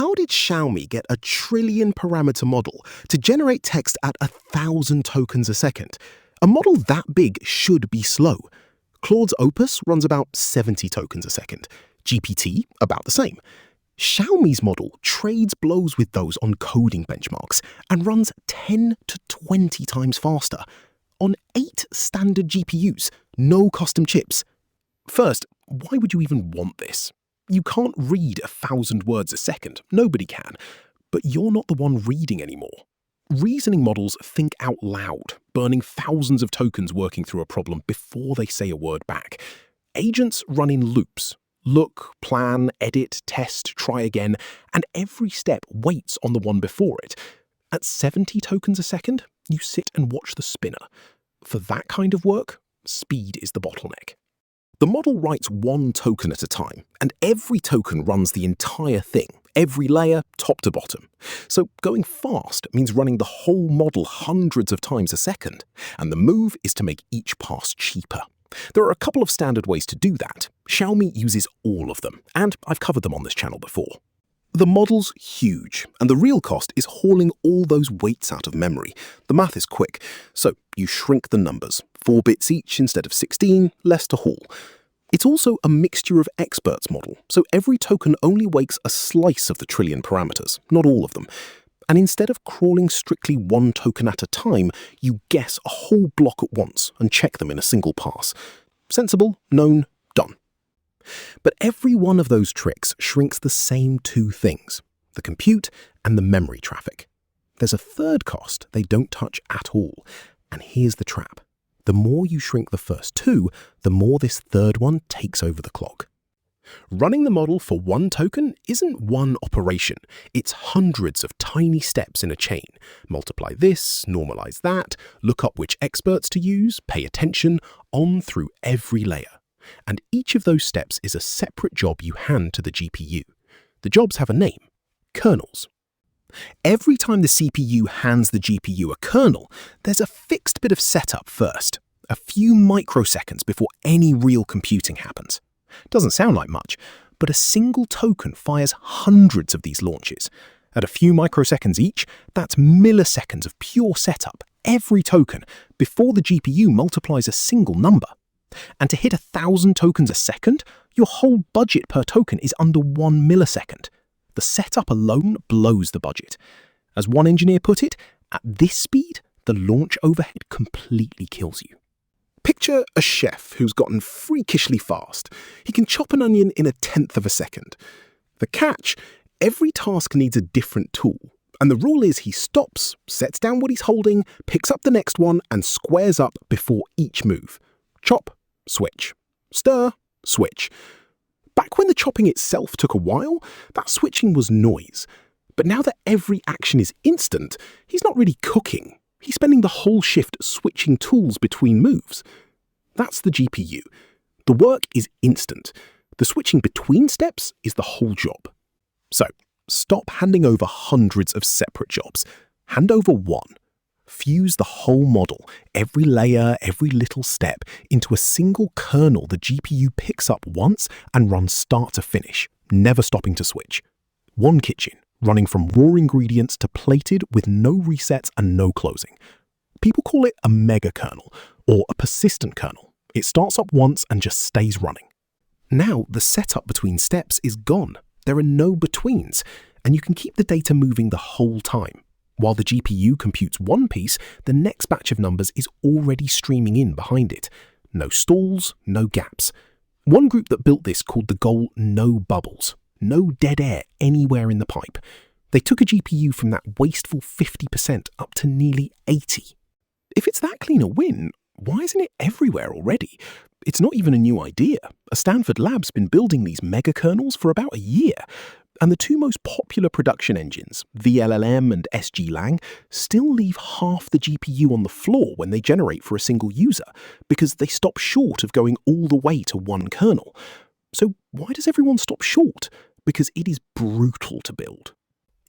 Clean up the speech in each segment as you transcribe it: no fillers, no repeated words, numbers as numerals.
how did Xiaomi get a trillion parameter model to generate text at 1,000 tokens a second? A model that big should be slow. Claude's Opus runs about 70 tokens a second. GPT, about the same. Xiaomi's model trades blows with those on coding benchmarks and runs 10 to 20 times faster on 8 standard GPUs, no custom chips. First, why would you even want this? You can't read 1,000 words a second, nobody can, but you're not the one reading anymore. Reasoning models think out loud, burning thousands of tokens working through a problem before they say a word back. Agents run in loops. Look, plan, edit, test, try again, and every step waits on the one before it. At 70 tokens a second, you sit and watch the spinner. For that kind of work, speed is the bottleneck. The model writes one token at a time, and every token runs the entire thing, every layer, top to bottom. So going fast means running the whole model hundreds of times a second, and the move is to make each pass cheaper. There are a couple of standard ways to do that. Xiaomi uses all of them, and I've covered them on this channel before. The model's huge, and the real cost is hauling all those weights out of memory. The math is quick, so you shrink the numbers. 4 bits each instead of 16, less to haul. It's also a mixture of experts model, so every token only wakes a slice of the trillion parameters, not all of them. And instead of crawling strictly one token at a time, you guess a whole block at once and check them in a single pass. Sensible, known, done. But every one of those tricks shrinks the same 2 things, the compute and the memory traffic. There's a third cost they don't touch at all, and here's the trap. The more you shrink the first 2, the more this third one takes over the clock. Running the model for one token isn't one operation. It's hundreds of tiny steps in a chain. Multiply this, normalize that, look up which experts to use, pay attention, on through every layer. And each of those steps is a separate job you hand to the GPU. The jobs have a name, kernels. Every time the CPU hands the GPU a kernel, there's a fixed bit of setup first, a few microseconds before any real computing happens. Doesn't sound like much, but a single token fires hundreds of these launches. At a few microseconds each, that's milliseconds of pure setup, every token, before the GPU multiplies a single number. And to hit 1,000 tokens a second, your whole budget per token is under 1 millisecond. The setup alone blows the budget. As one engineer put it, at this speed, the launch overhead completely kills you. Picture a chef who's gotten freakishly fast. He can chop an onion in 1/10 of a second. The catch, every task needs a different tool. And the rule is he stops, sets down what he's holding, picks up the next one, and squares up before each move. Chop, switch. Stir, switch. Back when the chopping itself took a while, that switching was noise. But now that every action is instant, he's not really cooking. He's spending the whole shift switching tools between moves. That's the GPU. The work is instant. The switching between steps is the whole job. So, stop handing over hundreds of separate jobs. Hand over one. Fuse the whole model, every layer, every little step, into a single kernel the GPU picks up once and runs start to finish, never stopping to switch. One kitchen, running from raw ingredients to plated with no resets and no closing. People call it a megakernel or a persistent kernel. It starts up once and just stays running. Now the setup between steps is gone. There are no betweens, and you can keep the data moving the whole time. While the GPU computes one piece, the next batch of numbers is already streaming in behind it. No stalls, no gaps. One group that built this called the goal no bubbles. No dead air anywhere in the pipe. They took a GPU from that wasteful 50% up to nearly 80%. If it's that clean a win, why isn't it everywhere already? It's not even a new idea. A Stanford lab's been building these megakernels for about a year. And the 2 most popular production engines, VLLM and SGLang, still leave half the GPU on the floor when they generate for a single user, because they stop short of going all the way to one kernel. So why does everyone stop short? Because it is brutal to build.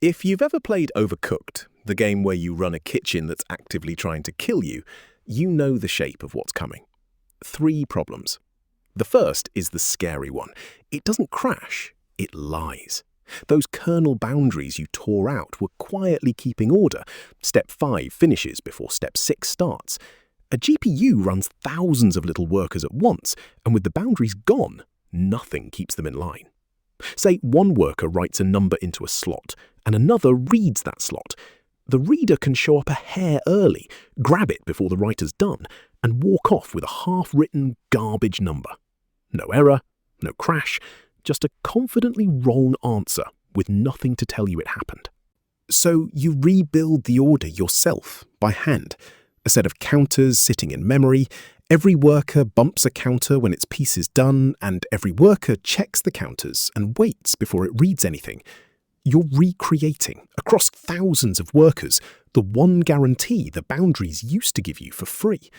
If you've ever played Overcooked, the game where you run a kitchen that's actively trying to kill you, you know the shape of what's coming. 3 problems. The first is the scary one. It doesn't crash, it lies. Those kernel boundaries you tore out were quietly keeping order. Step 5 finishes before Step 6 starts. A GPU runs thousands of little workers at once, and with the boundaries gone, nothing keeps them in line. Say one worker writes a number into a slot, and another reads that slot. The reader can show up a hair early, grab it before the writer's done, and walk off with a half-written garbage number. No error, no crash, just a confidently wrong answer with nothing to tell you it happened. So you rebuild the order yourself by hand. A set of counters sitting in memory, every worker bumps a counter when its piece is done, and every worker checks the counters and waits before it reads anything. You're recreating, across thousands of workers, the one guarantee the boundaries used to give you for free.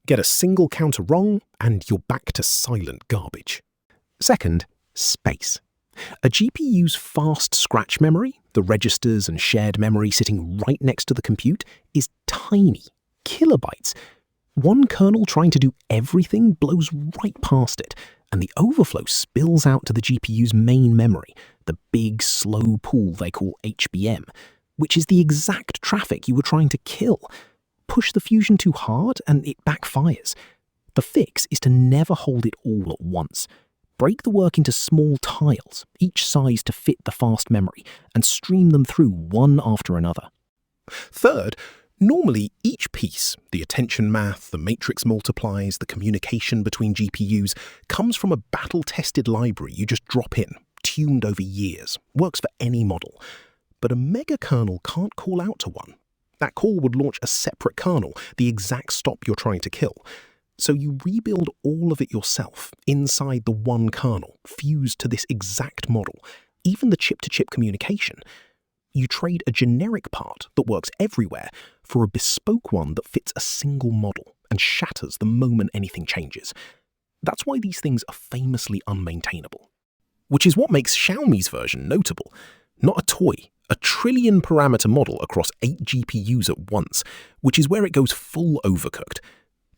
Get a single counter wrong, and you're back to silent garbage. Second, space. A GPU's fast scratch memory, the registers and shared memory sitting right next to the compute, is tiny. Kilobytes. One kernel trying to do everything blows right past it, and the overflow spills out to the GPU's main memory, the big, slow pool they call HBM, which is the exact traffic you were trying to kill. Push the fusion too hard, and it backfires. The fix is to never hold it all at once. Break the work into small tiles, each size to fit the fast memory, and stream them through one after another. Third, normally, each piece, the attention math, the matrix multiplies, the communication between GPUs, comes from a battle-tested library you just drop in, tuned over years, works for any model. But a megakernel can't call out to one. That call would launch a separate kernel, the exact stop you're trying to kill. So you rebuild all of it yourself, inside the one kernel, fused to this exact model, even the chip-to-chip communication. You trade a generic part that works everywhere for a bespoke one that fits a single model and shatters the moment anything changes. That's why these things are famously unmaintainable. Which is what makes Xiaomi's version notable. Not a toy, a trillion parameter model across 8 GPUs at once, which is where it goes full overcooked.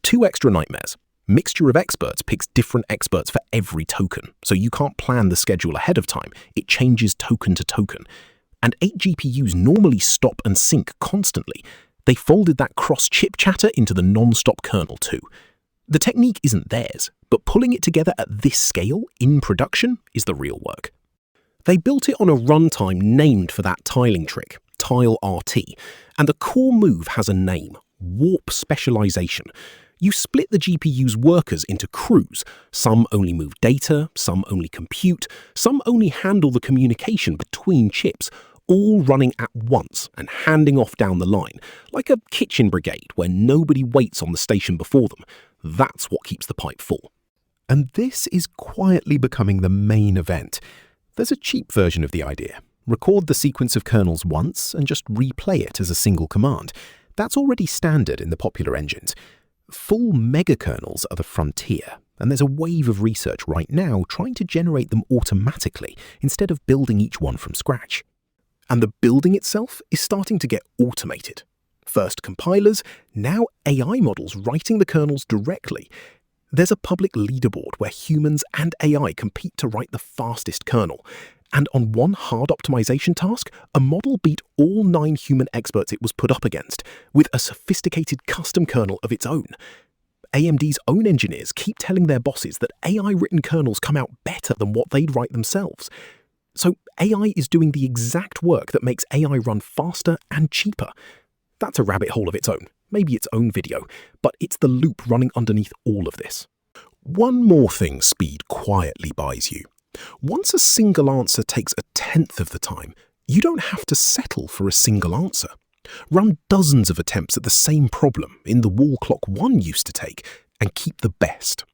2 extra nightmares. Mixture of experts picks different experts for every token, so you can't plan the schedule ahead of time. It changes token to token. And 8 GPUs normally stop and sync constantly. They folded that cross-chip chatter into the non-stop kernel too. The technique isn't theirs, but pulling it together at this scale, in production, is the real work. They built it on a runtime named for that tiling trick, TileRT, and the core move has a name, warp specialization. You split the GPU's workers into crews. Some only move data, some only compute, some only handle the communication between chips, all running at once and handing off down the line, like a kitchen brigade where nobody waits on the station before them. That's what keeps the pipe full. And this is quietly becoming the main event. There's a cheap version of the idea. Record the sequence of kernels once and just replay it as a single command. That's already standard in the popular engines. Full megakernels are the frontier, and there's a wave of research right now trying to generate them automatically instead of building each one from scratch. And the building itself is starting to get automated. First compilers, now AI models writing the kernels directly. There's a public leaderboard where humans and AI compete to write the fastest kernel. And on one hard optimization task, a model beat all 9 human experts it was put up against, with a sophisticated custom kernel of its own. AMD's own engineers keep telling their bosses that AI-written kernels come out better than what they'd write themselves. So AI is doing the exact work that makes AI run faster and cheaper. That's a rabbit hole of its own, maybe its own video, but it's the loop running underneath all of this. One more thing speed quietly buys you. Once a single answer takes 1/10 of the time, you don't have to settle for a single answer. Run dozens of attempts at the same problem in the wall clock one used to take and keep the best.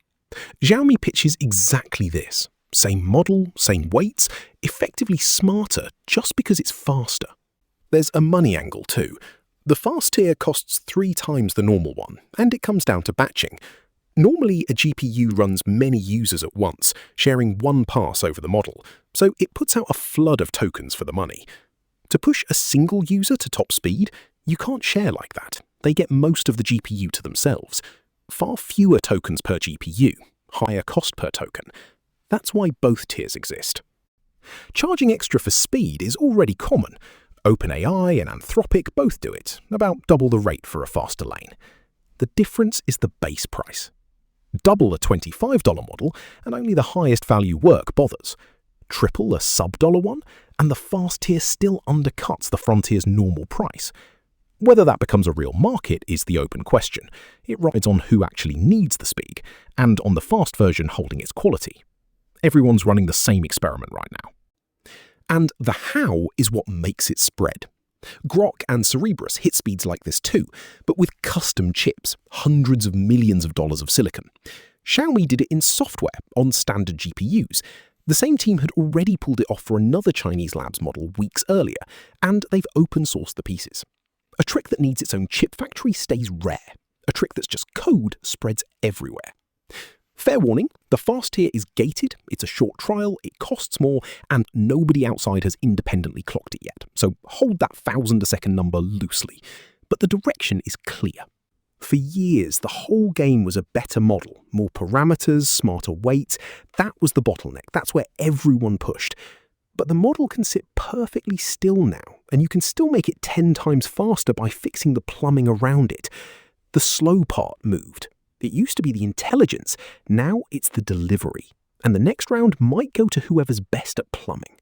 Xiaomi pitches exactly this. Same model, same weights, effectively smarter just because it's faster. There's a money angle too. The fast tier costs 3 times the normal one, and it comes down to batching. Normally, a GPU runs many users at once, sharing one pass over the model, so it puts out a flood of tokens for the money. To push a single user to top speed, you can't share like that. They get most of the GPU to themselves. Far fewer tokens per GPU, higher cost per token. That's why both tiers exist. Charging extra for speed is already common. OpenAI and Anthropic both do it, about double the rate for a faster lane. The difference is the base price. Double a $25 model, and only the highest value work bothers. Triple a sub-dollar one, and the fast tier still undercuts the Frontier's normal price. Whether that becomes a real market is the open question. It rides on who actually needs the speed, and on the fast version holding its quality. Everyone's running the same experiment right now. And the how is what makes it spread. Grok and Cerebrus hit speeds like this too, but with custom chips, hundreds of millions of dollars of silicon. Xiaomi did it in software on standard GPUs. The same team had already pulled it off for another Chinese labs model weeks earlier, and they've open-sourced the pieces. A trick that needs its own chip factory stays rare. A trick that's just code spreads everywhere. Fair warning, the fast tier is gated, it's a short trial, it costs more, and nobody outside has independently clocked it yet, so hold that 1,000 a second number loosely. But the direction is clear. For years, the whole game was a better model, more parameters, smarter weights. That was the bottleneck, that's where everyone pushed. But the model can sit perfectly still now, and you can still make it 10 times faster by fixing the plumbing around it. The slow part moved. It used to be the intelligence, now it's the delivery. And the next round might go to whoever's best at plumbing.